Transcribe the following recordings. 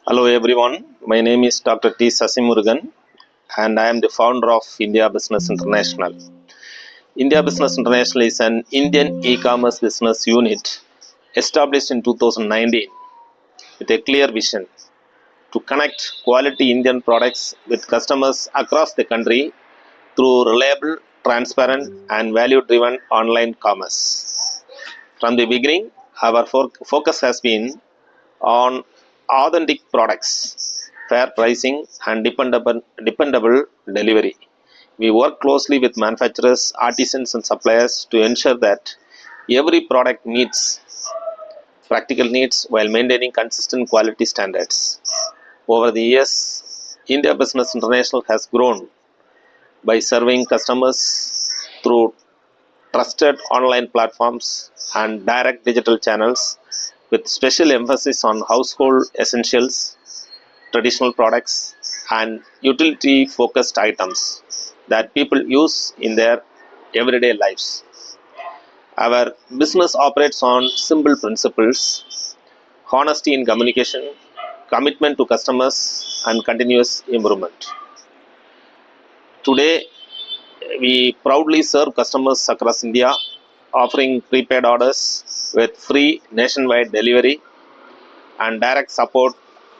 Hello everyone, my name is Dr. T. Sasimurugan and I am the founder of India Business International. India Business International is an Indian e-commerce business unit established in 2019 with a clear vision to connect quality Indian products with customers across the country through reliable, transparent and value-driven online commerce. From the beginning, our focus has been on authentic products, fair pricing, and dependable delivery. We work closely with manufacturers, artisans, and suppliers to ensure that every product meets practical needs while maintaining consistent quality standards. Over the years, India Business International has grown by serving customers through trusted online platforms and direct digital channels with special emphasis on household essentials, traditional products, and utility focused items that people use in their everyday lives. Our business operates on simple principles: honesty in communication, commitment to customers, and continuous improvement. Today, we proudly serve customers across India, offering prepaid orders with free nationwide delivery and direct support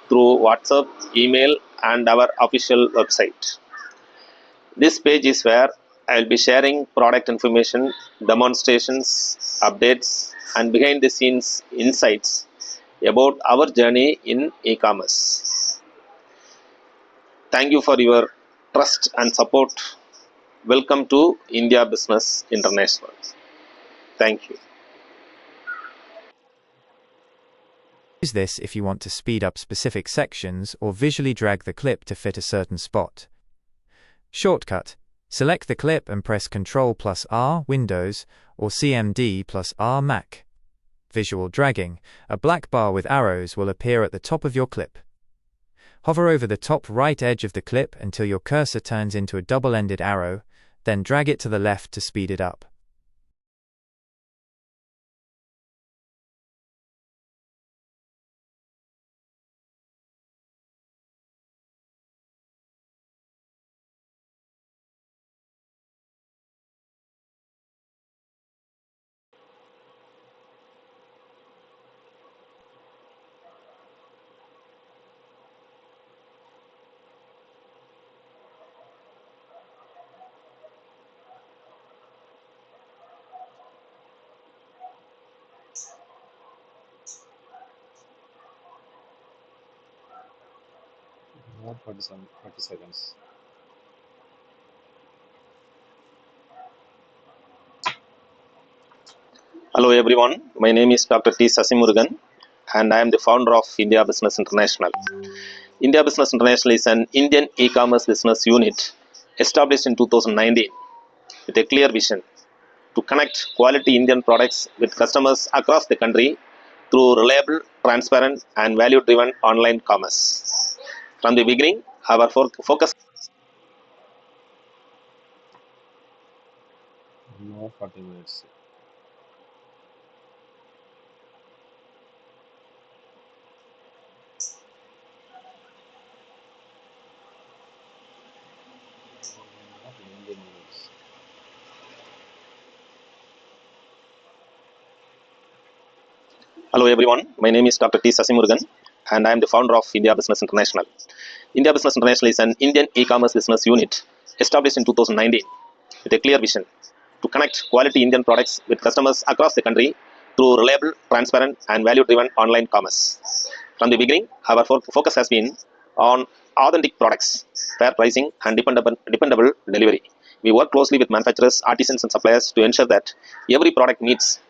through WhatsApp, email, and our official website. This page is where I will be sharing product information, demonstrations, updates, and behind the scenes insights about our journey in e-commerce. Thank you for your trust and support. Welcome to India Business International. Thank you. Use this if you want to speed up specific sections or visually drag the clip to fit a certain spot. Shortcut: select the clip and press Ctrl plus R Windows or Cmd plus R Mac. Visual dragging: a black bar with arrows will appear at the top of your clip. Hover over the top right edge of the clip until your cursor turns into a double-ended arrow, then drag it to the left to speed it up. Not 40 seconds. Hello everyone, my name is Dr. T. Sasimurugan and I am the founder of India Business International. India Business International is an Indian e-commerce business unit established in 2019 with a clear vision to connect quality Indian products with customers across the country through reliable, transparent, and value-driven online commerce. From the beginning, our focus. No 40 minutes. Not 90 minutes. Hello everyone, my name is Dr. T. Sasimurugan and I am the founder of India Business International. India Business International is an Indian e-commerce business unit established in 2019 with a clear vision to connect quality Indian products with customers across the country through reliable, transparent, and value-driven online commerce. From the beginning, our focus has been on authentic products, fair pricing, and dependable delivery. We work closely with manufacturers, artisans, and suppliers to ensure that every product meets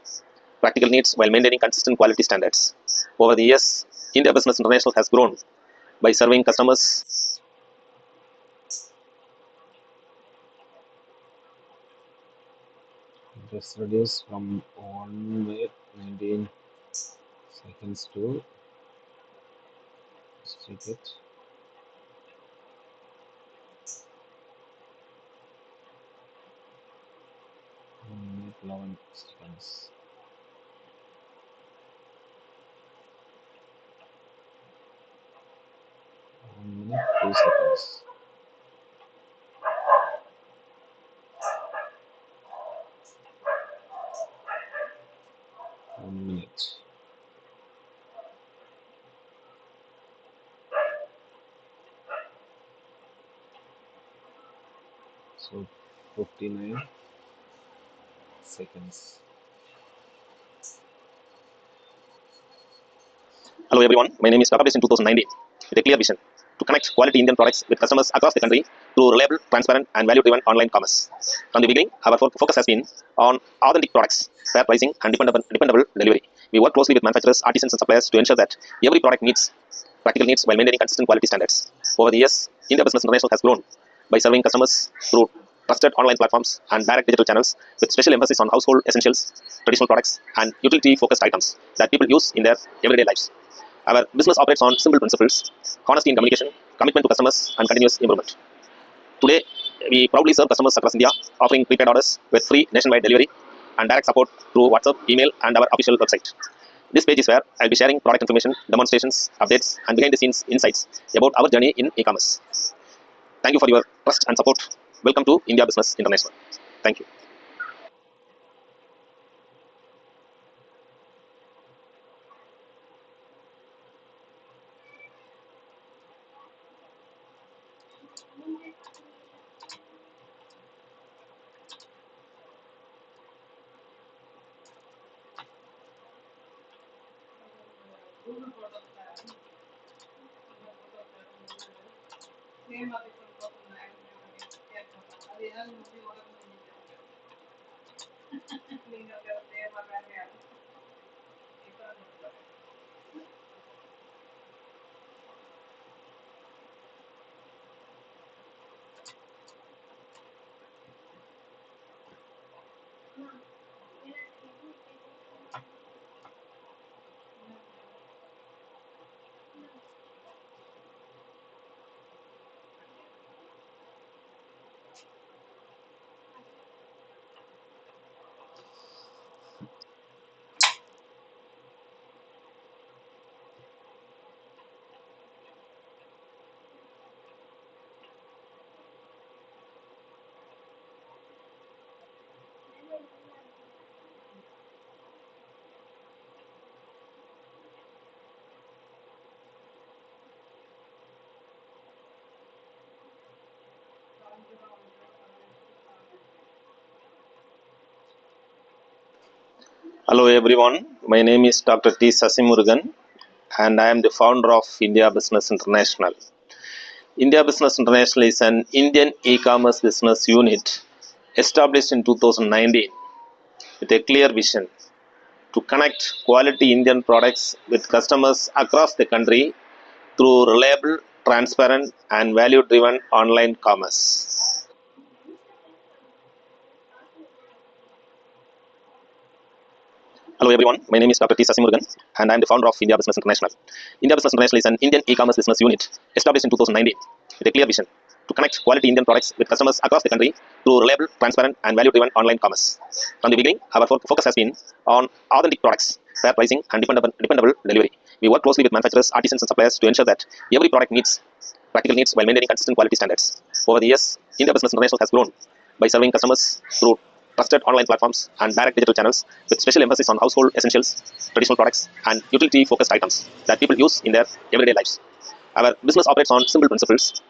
practical needs while maintaining consistent quality standards. Over the years, India Business International has grown by serving customers. Just reduce from 1 minute 19 seconds to take it. 1 minute 11 seconds. 1 minute 2 seconds. 1 minute. So 59 seconds. Hello everyone, my name is Established in 2019 with a clear vision to connect quality Indian products with customers across the country through reliable, transparent, and value-driven online commerce. From the beginning, our focus has been on authentic products, fair pricing, and dependable delivery. We work closely with manufacturers, artisans, and suppliers to ensure that every product meets practical needs while maintaining consistent quality standards. Over the years, India Business International has grown by serving customers through trusted online platforms and direct digital channels with special emphasis on household essentials, traditional products, and utility-focused items that people use in their everyday lives. Our business operates on simple principles: honesty in communication, commitment to customers, and continuous improvement. Today, we proudly serve customers across India, offering prepaid orders with free nationwide delivery and direct support through WhatsApp, email, and our official website. This page is where I'll be sharing product information, demonstrations, updates, and behind-the-scenes insights about our journey in e-commerce. Thank you for your trust and support. Welcome to India Business International. Thank you. Hello everyone, my name is Dr. T. Sasimurugan and I am the founder of India Business International. India Business International is an Indian e-commerce business unit established in 2019 with a clear vision to connect quality Indian products with customers across the country through reliable, transparent, and value-driven online commerce. Hello everyone, my name is Dr. T. Sasimurugan and I am the founder of India Business International. India Business International is an Indian e-commerce business unit established in 2019 with a clear vision to connect quality Indian products with customers across the country through reliable, transparent, and value-driven online commerce. From the beginning, our focus has been on authentic products, fair pricing, and dependable delivery. We work closely with manufacturers, artisans, and suppliers to ensure that every product meets practical needs while maintaining consistent quality standards. Over the years, India Business International has grown by serving customers through trusted online platforms and direct digital channels with special emphasis on household essentials, traditional products, and utility-focused items that people use in their everyday lives. Our business operates on simple principles: